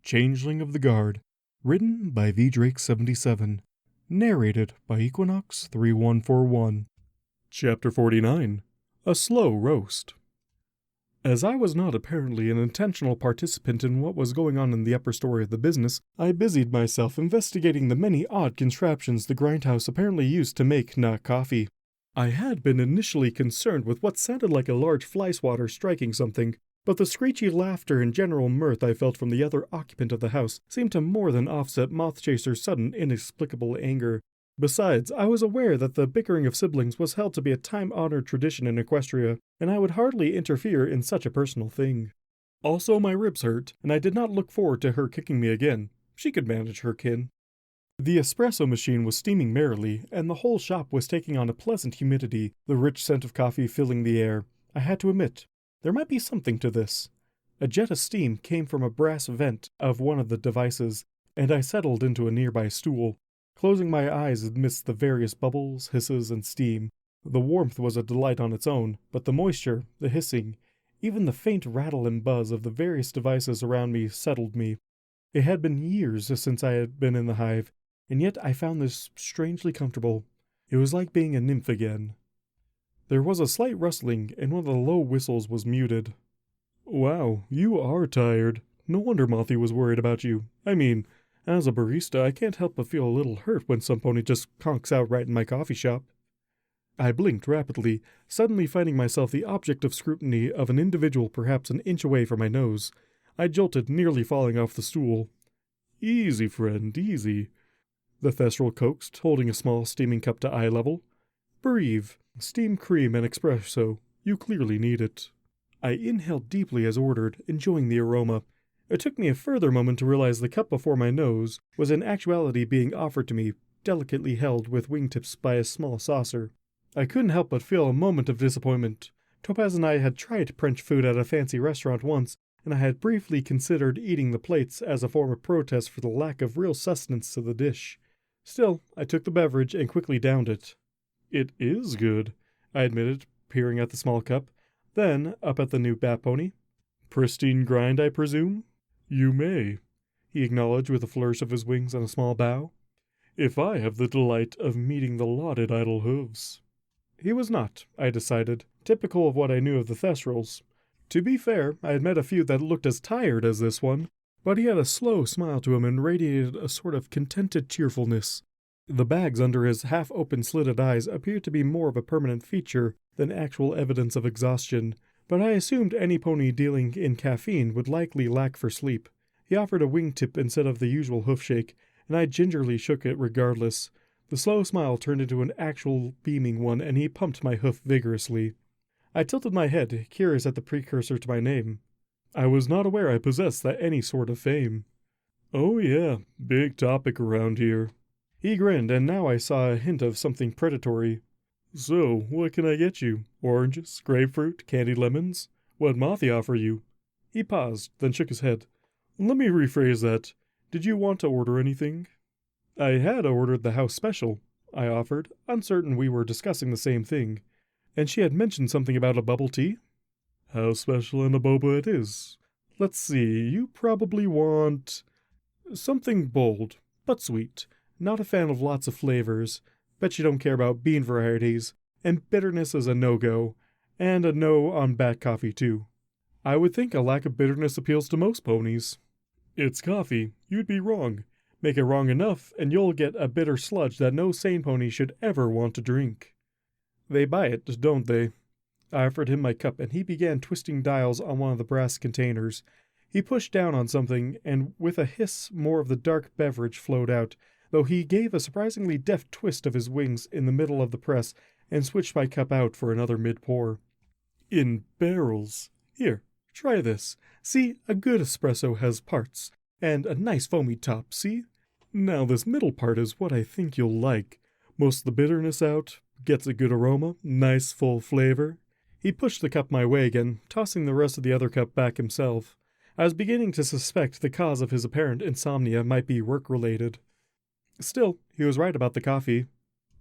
Changeling of the Guard, written by Vdrake 77, narrated by Equinox 3141. Chapter 49, A Slow Roast. As I was not apparently an intentional participant in what was going on in the upper story of the business, I busied myself investigating the many odd contraptions the grindhouse apparently used to make coffee. I had been initially concerned with what sounded like a large fly swatter striking something, but the screechy laughter and general mirth I felt from the other occupant of the house seemed to more than offset Mothchaser's sudden inexplicable anger. Besides, I was aware that the bickering of siblings was held to be a time-honored tradition in Equestria, and I would hardly interfere in such a personal thing. Also, my ribs hurt, and I did not look forward to her kicking me again. She could manage her kin. The espresso machine was steaming merrily, and the whole shop was taking on a pleasant humidity, the rich scent of coffee filling the air. I had to admit, there might be something to this. A jet of steam came from a brass vent of one of the devices, and I settled into a nearby stool, closing my eyes amidst the various bubbles, hisses, and steam. The warmth was a delight on its own, but the moisture, the hissing, even the faint rattle and buzz of the various devices around me settled me. It had been years since I had been in the hive, and yet I found this strangely comfortable. It was like being a nymph again. There was a slight rustling, and one of the low whistles was muted. "Wow, you are tired. No wonder Mothy was worried about you. I mean, as a barista, I can't help but feel a little hurt when some pony just conks out right in my coffee shop." I blinked rapidly, suddenly finding myself the object of scrutiny of an individual perhaps an inch away from my nose. I jolted, nearly falling off the stool. "Easy, friend, easy," the Thestral coaxed, holding a small steaming cup to eye level. "Breathe. Steamed cream and espresso. You clearly need it." I inhaled deeply as ordered, enjoying the aroma. It took me a further moment to realize the cup before my nose was in actuality being offered to me, delicately held with wingtips by a small saucer. I couldn't help but feel a moment of disappointment. Topaz and I had tried French food at a fancy restaurant once, and I had briefly considered eating the plates as a form of protest for the lack of real sustenance to the dish. Still, I took the beverage and quickly downed it. "It is good," I admitted, peering at the small cup, then up at the new bat pony. "Pristine grind, I presume?" "You may," he acknowledged with a flourish of his wings and a small bow. "If I have the delight of meeting the lauded idol Hooves." He was not, I decided, typical of what I knew of the Thestrals. To be fair, I had met a few that looked as tired as this one, but he had a slow smile to him and radiated a sort of contented cheerfulness. The bags under his half-open slitted eyes appeared to be more of a permanent feature than actual evidence of exhaustion, but I assumed any pony dealing in caffeine would likely lack for sleep. He offered a wingtip instead of the usual hoofshake, and I gingerly shook it regardless. The slow smile turned into an actual beaming one, and he pumped my hoof vigorously. I tilted my head, curious at the precursor to my name. I was not aware I possessed any sort of fame. "Oh yeah, big topic around here." He grinned, and now I saw a hint of something predatory. "So, what can I get you? Oranges, grapefruit, candied lemons? What'd Mothy offer you?" He paused, then shook his head. "Let me rephrase that. Did you want to order anything?" "I had ordered the house special," I offered, uncertain we were discussing the same thing. "And she had mentioned something about a bubble tea?" "House special and a boba it is. Let's see, you probably want something bold, but sweet. Not a fan of lots of flavors. Bet you don't care about bean varieties. And bitterness is a no-go. And a no on bat coffee, too." "I would think a lack of bitterness appeals to most ponies." "It's coffee. You'd be wrong. Make it wrong enough, and you'll get a bitter sludge that no sane pony should ever want to drink." "They buy it, don't they?" I offered him my cup, and he began twisting dials on one of the brass containers. He pushed down on something, and with a hiss more of the dark beverage flowed out, though he gave a surprisingly deft twist of his wings in the middle of the press and switched my cup out for another mid-pour. "In barrels. Here, try this. See, a good espresso has parts, and a nice foamy top, see? Now this middle part is what I think you'll like. Most of the bitterness out, gets a good aroma, nice full flavor." He pushed the cup my way again, tossing the rest of the other cup back himself. I was beginning to suspect the cause of his apparent insomnia might be work-related. Still, he was right about the coffee.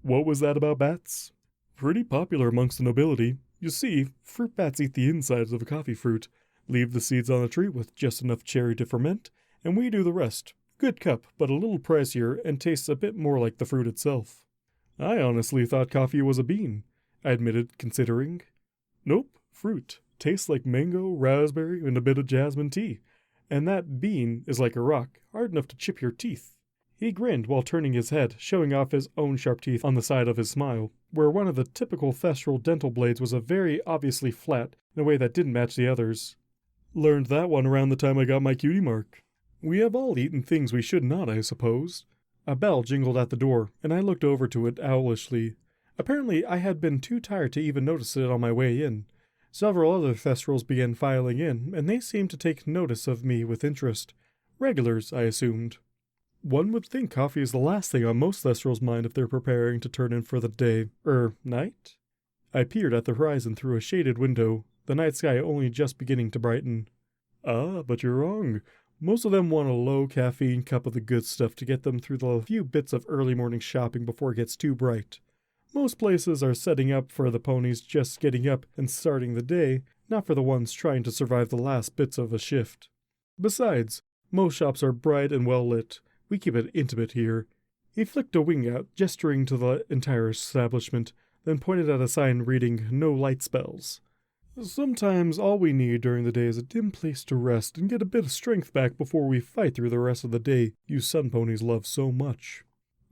"What was that about bats?" "Pretty popular amongst the nobility. You see, fruit bats eat the insides of a coffee fruit, leave the seeds on the tree with just enough cherry to ferment, and we do the rest. Good cup, but a little pricier and tastes a bit more like the fruit itself. I honestly thought coffee was a bean, I admitted, considering. Nope, fruit. Tastes like mango, raspberry, and a bit of jasmine tea. And that bean is like a rock, hard enough to chip your teeth. He grinned while turning his head, showing off his own sharp teeth on the side of his smile, where one of the typical thestral dental blades was a very obviously flat in a way that didn't match the others. Learned that one around the time I got my cutie mark. We have all eaten things we should not, I suppose. A bell jingled at the door, and I looked over to it owlishly. Apparently I had been too tired to even notice it on my way in. Several other thestrals began filing in, and they seemed to take notice of me with interest. Regulars, I assumed. One would think coffee is the last thing on most thestrals' mind if they're preparing to turn in for the day, night? I peered at the horizon through a shaded window, the night sky only just beginning to brighten. Ah, but you're wrong. Most of them want a low-caffeine cup of the good stuff to get them through the few bits of early morning shopping before it gets too bright. Most places are setting up for the ponies just getting up and starting the day, not for the ones trying to survive the last bits of a shift. Besides, most shops are bright and well lit. We keep it intimate here. He flicked a wing out, gesturing to the entire establishment, then pointed at a sign reading, "No light spells." Sometimes all we need during the day is a dim place to rest and get a bit of strength back before we fight through the rest of the day you sun ponies love so much.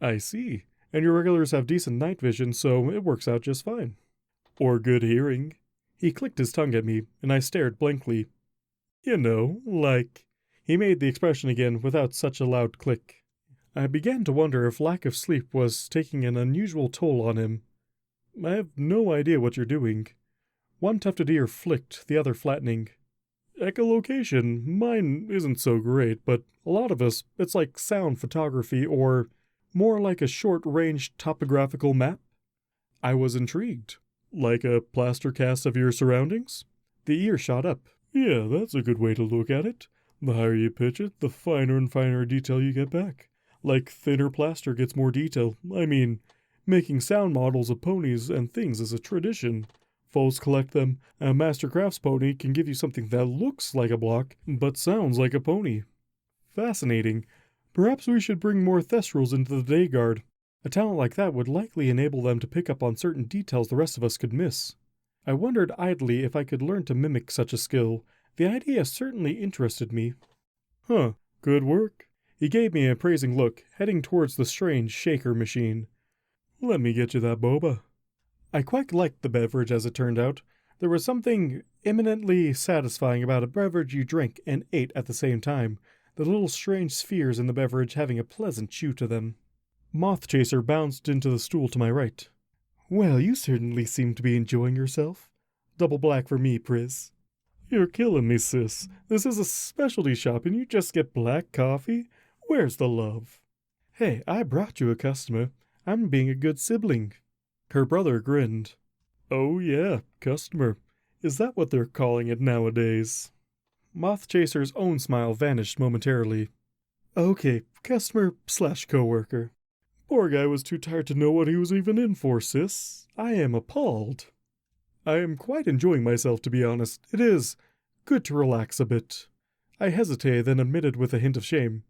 I see. And your regulars have decent night vision, so it works out just fine. Or good hearing. He clicked his tongue at me, and I stared blankly. You know, like... He made the expression again without such a loud click. I began to wonder if lack of sleep was taking an unusual toll on him. I have no idea what you're doing. One tufted ear flicked, the other flattening. Echolocation, mine isn't so great, but a lot of us, it's like sound photography or more like a short-range topographical map. I was intrigued. Like a plaster cast of your surroundings? The ear shot up. Yeah, that's a good way to look at it. The higher you pitch it, the finer and finer detail you get back. Like thinner plaster gets more detail. I mean, making sound models of ponies and things is a tradition. Foes collect them. A master crafts pony can give you something that looks like a block, but sounds like a pony. Fascinating. Perhaps we should bring more thestrals into the day guard. A talent like that would likely enable them to pick up on certain details the rest of us could miss. I wondered idly if I could learn to mimic such a skill. The idea certainly interested me. Huh, good work. He gave me an appraising look, heading towards the strange shaker machine. Let me get you that boba. I quite liked the beverage as it turned out. There was something eminently satisfying about a beverage you drank and ate at the same time, the little strange spheres in the beverage having a pleasant chew to them. Moth Chaser bounced into the stool to my right. Well, you certainly seem to be enjoying yourself. Double black for me, Pris. You're killing me, sis. This is a specialty shop and you just get black coffee? Where's the love? Hey, I brought you a customer. I'm being a good sibling. Her brother grinned. Oh yeah, customer. Is that what they're calling it nowadays? Moth Chaser's own smile vanished momentarily. Okay, customer/coworker. Poor guy was too tired to know what he was even in for, sis. I am appalled. I am quite enjoying myself, to be honest. It is good to relax a bit. I hesitated, then admitted with a hint of shame.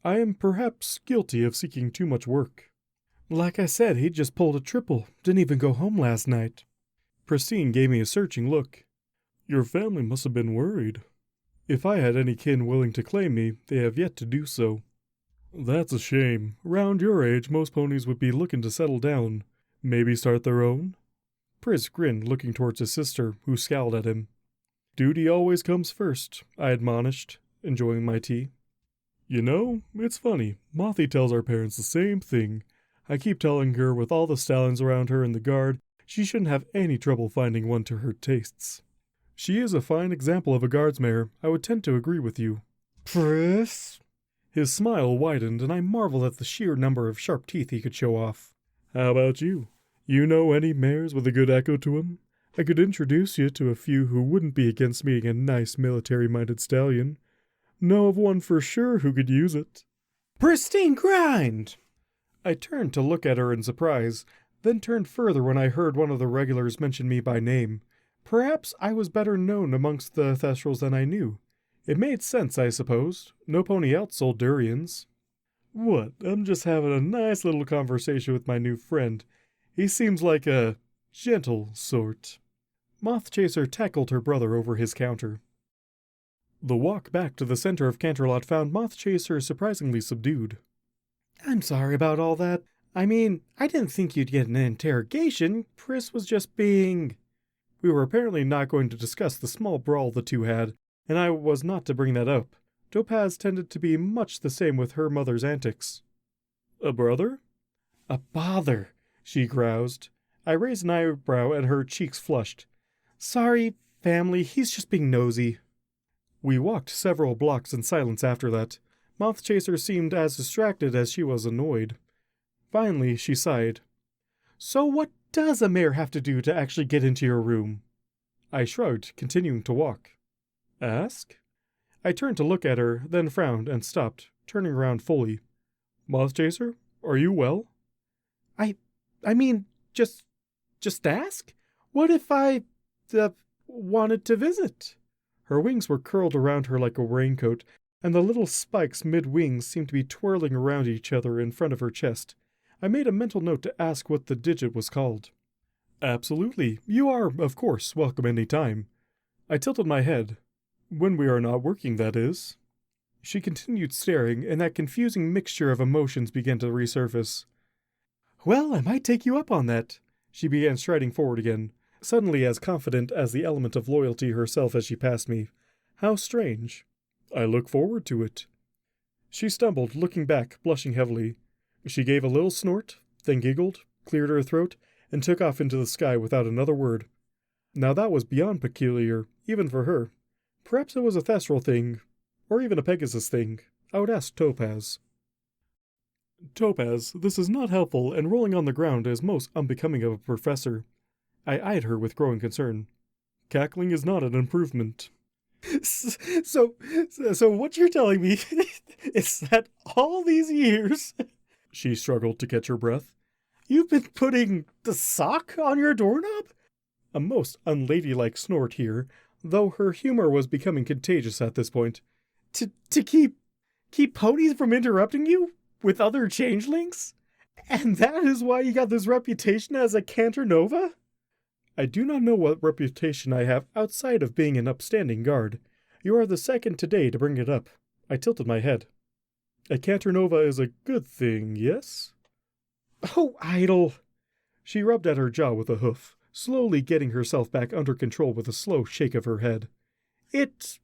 I am perhaps guilty of seeking too much work. Like I said, he just pulled a triple. Didn't even go home last night. Pristine gave me a searching look. Your family must have been worried. If I had any kin willing to claim me, they have yet to do so. That's a shame. Around your age, most ponies would be looking to settle down. Maybe start their own? Pris grinned, looking towards his sister, who scowled at him. Duty always comes first, I admonished, enjoying my tea. You know, it's funny. Mothy tells our parents the same thing. I keep telling her with all the stallions around her in the guard, she shouldn't have any trouble finding one to her tastes. She is a fine example of a guards mare. I would tend to agree with you. Pris? His smile widened, and I marveled at the sheer number of sharp teeth he could show off. How about you? You know any mares with a good echo to 'em? I could introduce you to a few who wouldn't be against meeting a nice military-minded stallion. Know of one for sure who could use it. Pristine grind! I turned to look at her in surprise, then turned further when I heard one of the regulars mention me by name. Perhaps I was better known amongst the thestrals than I knew. It made sense, I suppose. No pony outsold durians. What? I'm just having a nice little conversation with my new friend. He seems like a gentle sort. Mothchaser tackled her brother over his counter. The walk back to the center of Canterlot found Mothchaser surprisingly subdued. I'm sorry about all that. I mean, I didn't think you'd get an interrogation. Pris was just being... We were apparently not going to discuss the small brawl the two had, and I was not to bring that up. Topaz tended to be much the same with her mother's antics. A brother? A bother, she groused. I raised an eyebrow and her cheeks flushed. Sorry, family, he's just being nosy. We walked several blocks in silence after that. Mothchaser seemed as distracted as she was annoyed. Finally, she sighed. So what does a mayor have to do to actually get into your room? I shrugged, continuing to walk. Ask? I turned to look at her, then frowned and stopped, turning around fully. Mothchaser, are you well? I mean, just ask? What if I, wanted to visit? Her wings were curled around her like a raincoat, and the little spikes mid-wings seemed to be twirling around each other in front of her chest. I made a mental note to ask what the digit was called. Absolutely. You are, of course, welcome any time. I tilted my head. When we are not working, that is. She continued staring, and that confusing mixture of emotions began to resurface. Well, I might take you up on that. She began striding forward again, suddenly as confident as the element of loyalty herself as she passed me. How strange. I look forward to it. She stumbled, looking back, blushing heavily. She gave a little snort, then giggled, cleared her throat, and took off into the sky without another word. Now that was beyond peculiar, even for her. Perhaps it was a Thestral thing, or even a Pegasus thing. I would ask Topaz. Topaz, this is not helpful, and rolling on the ground is most unbecoming of a professor. I eyed her with growing concern. Cackling is not an improvement. So what you're telling me is that all these years... She struggled to catch her breath. You've been putting the sock on your doorknob? A most unladylike snort here, though her humor was becoming contagious at this point. To keep ponies from interrupting you with other changelings? And that is why you got this reputation as a Canternova? I do not know what reputation I have outside of being an upstanding guard. You are the second today to bring it up. I tilted my head. A Canternova is a good thing, yes? Oh, idle! She rubbed at her jaw with a hoof, slowly getting herself back under control with a slow shake of her head. It...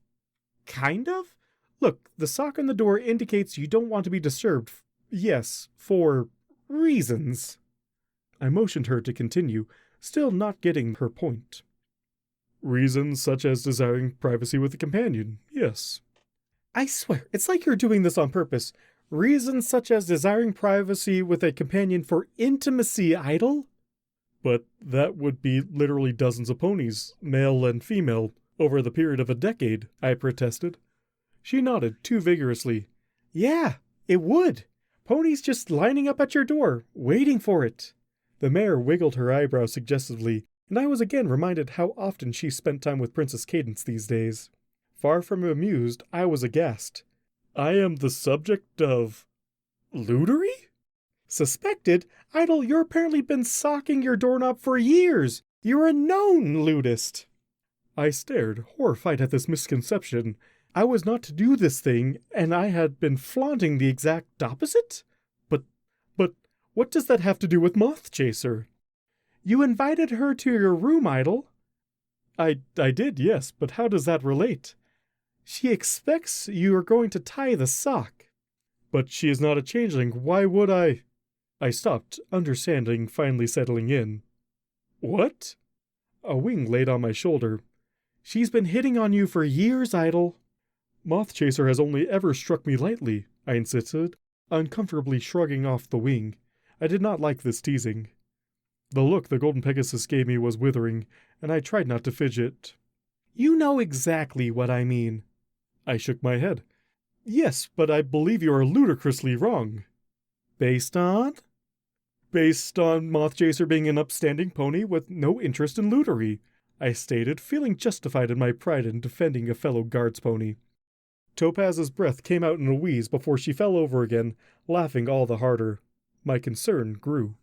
kind of? Look, the sock on the door indicates you don't want to be disturbed. Yes, for... reasons. I motioned her to continue, still not getting her point. Reasons such as desiring privacy with a companion, yes. I swear, it's like you're doing this on purpose. Reasons such as desiring privacy with a companion for intimacy, idle? But that would be literally dozens of ponies, male and female, over the period of a decade, I protested. She nodded too vigorously. Yeah, it would. Ponies just lining up at your door, waiting for it. The mare wiggled her eyebrows suggestively, and I was again reminded how often she spent time with Princess Cadence these days. Far from amused, I was aghast. I am the subject of... lewdry? Suspected? Idle, you're apparently been socking your doorknob for years. You're a known ludist. I stared, horrified at this misconception. I was not to do this thing, and I had been flaunting the exact opposite? But, what does that have to do with Mothchaser? You invited her to your room, Idle. I did, yes, but how does that relate? She expects you are going to tie the sock. But she is not a changeling, why would I? I stopped, understanding finally settling in. What? A wing laid on my shoulder. She's been hitting on you for years, Idle. Mothchaser has only ever struck me lightly, I insisted, uncomfortably shrugging off the wing. I did not like this teasing. The look the Golden Pegasus gave me was withering, and I tried not to fidget. You know exactly what I mean. I shook my head. Yes, but I believe you are ludicrously wrong. Based on? Based on Mothchaser being an upstanding pony with no interest in lewdry, I stated, feeling justified in my pride in defending a fellow guard's pony. Topaz's breath came out in a wheeze before she fell over again, laughing all the harder. My concern grew.